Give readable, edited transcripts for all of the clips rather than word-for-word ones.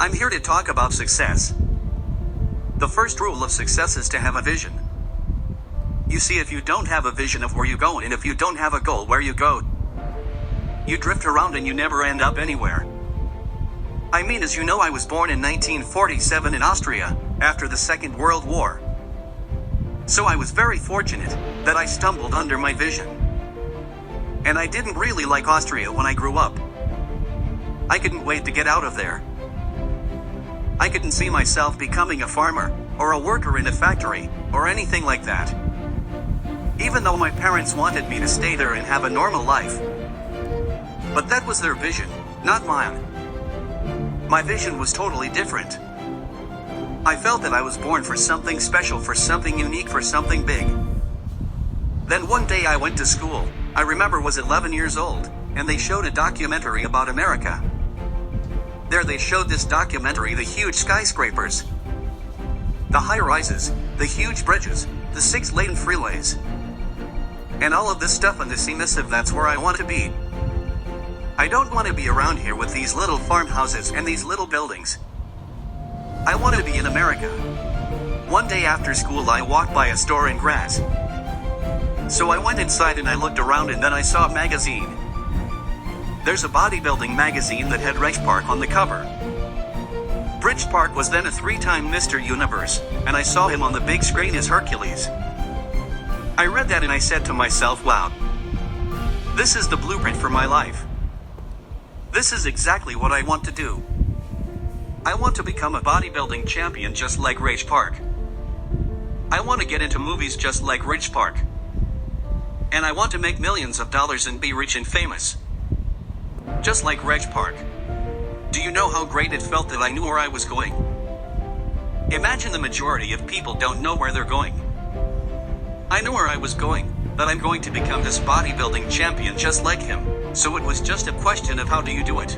I'm here to talk about success. The first rule of success is to have a vision. You see, if you don't have a vision of where you go, and if you don't have a goal where you go, you drift around and you never end up anywhere. I mean, as you know, I was born in 1947 in Austria, after the Second World War. So I was very fortunate that I stumbled under my vision. And I didn't really like Austria when I grew up. I couldn't wait to get out of there. I couldn't see myself becoming a farmer, or a worker in a factory, or anything like that. Even though my parents wanted me to stay there and have a normal life. But that was their vision, not mine. My vision was totally different. I felt that I was born for something special, for something unique, for something big. Then one day I went to school. I remember was 11 years old, and they showed a documentary about America. There they showed this documentary, the huge skyscrapers, the high-rises, the huge bridges, the 6-lane freeways, and all of this stuff, and this emissive, that's where I want to be. I don't want to be around here with these little farmhouses and these little buildings. I want to be in America. One day after school I walked by a store in Graz. So I went inside and I looked around, and then I saw a magazine. There's a bodybuilding magazine that had Reg Park on the cover. Reg Park was then a 3-time Mr. Universe, and I saw him on the big screen as Hercules. I read that and I said to myself, wow, this is the blueprint for my life. This is exactly what I want to do. I want to become a bodybuilding champion just like Reg Park. I want to get into movies just like Reg Park. And I want to make millions of dollars and be rich and famous. Just like Reg Park. Do you know how great it felt that I knew where I was going? Imagine the majority of people don't know where they're going. I knew where I was going, that I'm going to become this bodybuilding champion just like him, so it was just a question of how do you do it.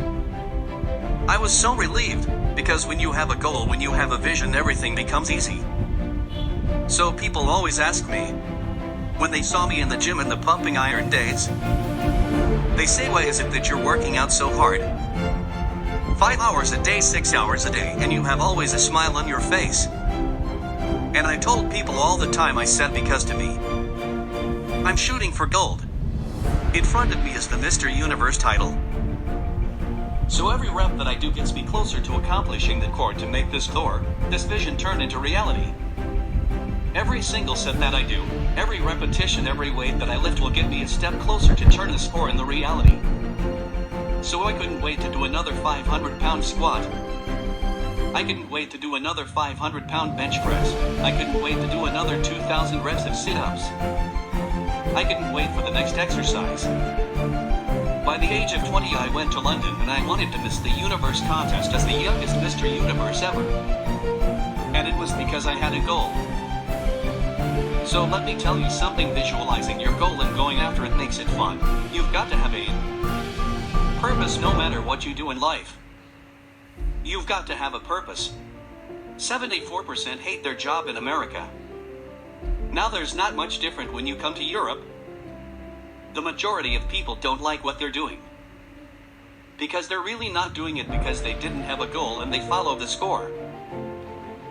I was so relieved, because when you have a goal, when you have a vision, everything becomes easy. So people always ask me, when they saw me in the gym in the pumping iron days, they say, why is it that you're working out so hard? 5 hours a day, 6 hours a day, and you have always a smile on your face. And I told people all the time, I said, because to me, I'm shooting for gold. In front of me is the Mr. Universe title. So every rep that I do gets me closer to accomplishing the core to make this core, this vision turn into reality. Every single set that I do, every repetition, every weight that I lift will get me a step closer to turn the score into reality. So I couldn't wait to do another 500-pound squat. I couldn't wait to do another 500-pound bench press. I couldn't wait to do another 2,000 reps of sit-ups. I couldn't wait for the next exercise. By the age of 20 I went to London and I wanted to miss the Universe contest as the youngest Mr. Universe ever. And it was because I had a goal. So let me tell you something, visualizing your goal and going after it makes it fun. You've got to have a purpose no matter what you do in life. You've got to have a purpose. 74% hate their job in America. Now there's not much different when you come to Europe. The majority of people don't like what they're doing. Because they're really not doing it because they didn't have a goal and they follow the score.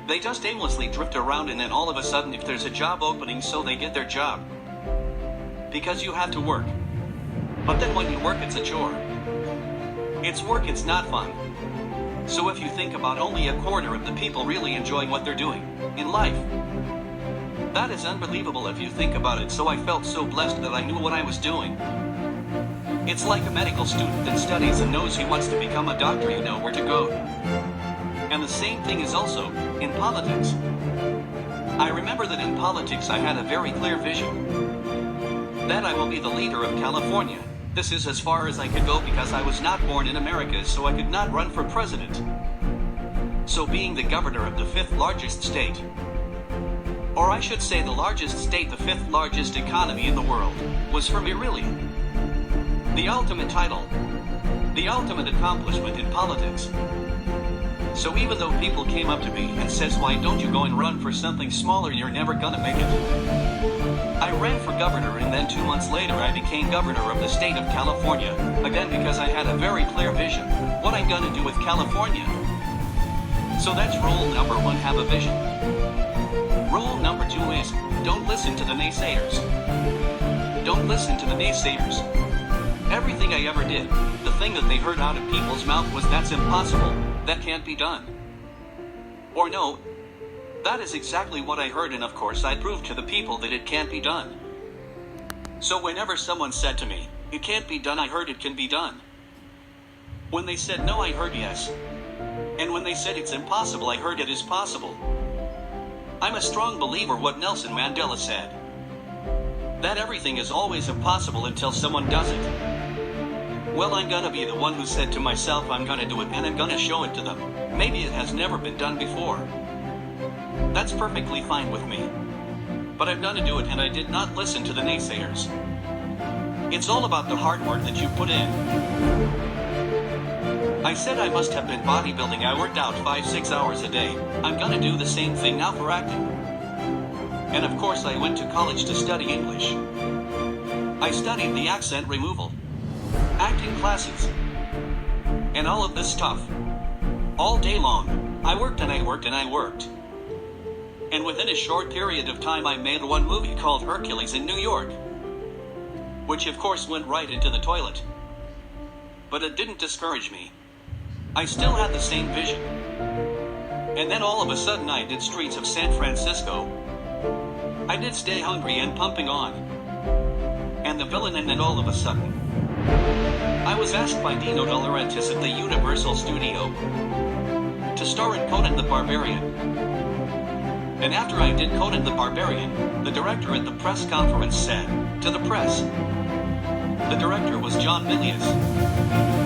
They just aimlessly drift around, and then all of a sudden if there's a job opening, so they get their job. Because you have to work. But then when you work, it's a chore. It's work, it's not fun. So if you think about only a quarter of the people really enjoying what they're doing in life, that is unbelievable if you think about it. So I felt so blessed that I knew what I was doing. It's like a medical student that studies and knows he wants to become a doctor, you know where to go. And the same thing is also in politics. I remember that in politics I had a very clear vision. That I will be the leader of California. This is as far as I could go because I was not born in America, so I could not run for president. So being the governor of the 5th largest state, or I should say the largest state, the 5th largest economy in the world, was for me really the ultimate title, the ultimate accomplishment in politics. So even though people came up to me and says, why don't you go and run for something smaller, you're never gonna make it. I ran for governor, and then 2 months later I became governor of the state of California, again because I had a very clear vision, what I'm gonna do with California. So that's rule number 1, have a vision. Rule number 2 is, don't listen to the naysayers. Don't listen to the naysayers. Everything I ever did, the thing that they heard out of people's mouth was, that's impossible, that can't be done. Or no, that is exactly what I heard, and of course I proved to the people that it can't be done. So whenever someone said to me, it can't be done, I heard it can be done. When they said no, I heard yes. And when they said it's impossible, I heard it is possible. I'm a strong believer what Nelson Mandela said, that everything is always impossible until someone does it. Well, I'm gonna be the one who said to myself, I'm gonna do it, and I'm gonna show it to them. Maybe it has never been done before. That's perfectly fine with me. But I'm gonna do it, and I did not listen to the naysayers. It's all about the hard work that you put in. I said I must have been bodybuilding. I worked out 5-6 hours a day. I'm gonna do the same thing now for acting. And of course I went to college to study English. I studied the accent removal, acting classes, and all of this stuff. All day long, I worked and I worked and I worked. And within a short period of time I made one movie called Hercules in New York, which of course went right into the toilet. But it didn't discourage me. I still had the same vision. And then all of a sudden I did Streets of San Francisco. I did Stay Hungry and Pumping On, and The Villain, and then all of a sudden, I was asked by Dino De Laurentiis at the Universal Studio to star in Conan the Barbarian. And after I did Conan the Barbarian, the director at the press conference said to the press, the director was John Milius.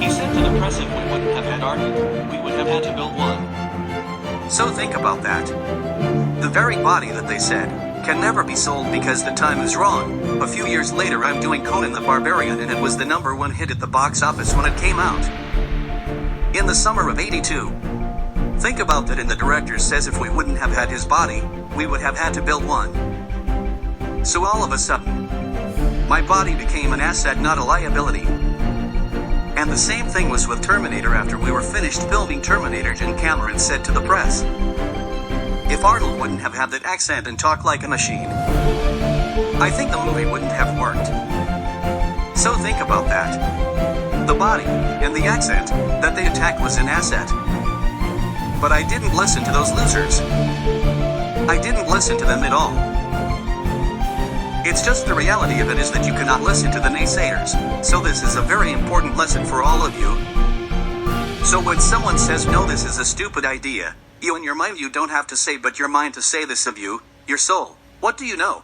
He said to the press, if we wouldn't have had Arnold, we would have had to build one. So think about that. The very body that they said can never be sold because the time is wrong. A few years later I'm doing Conan the Barbarian, and it was the #1 hit at the box office when it came out in the summer of '82. Think about that, and the director says if we wouldn't have had his body, we would have had to build one. So all of a sudden, my body became an asset, not a liability. And the same thing was with Terminator. After we were finished filming Terminator, Jim Cameron said to the press, if Arnold wouldn't have had that accent and talk like a machine, I think the movie wouldn't have worked. So think about that. The body and the accent that they attacked was an asset. But I didn't listen to those losers. I didn't listen to them at all. It's just the reality of it is that you cannot listen to the naysayers. So this is a very important lesson for all of you. So when someone says no, this is a stupid idea, you in your mind, you don't have to say, but your mind to say this of you, your soul. What do you know?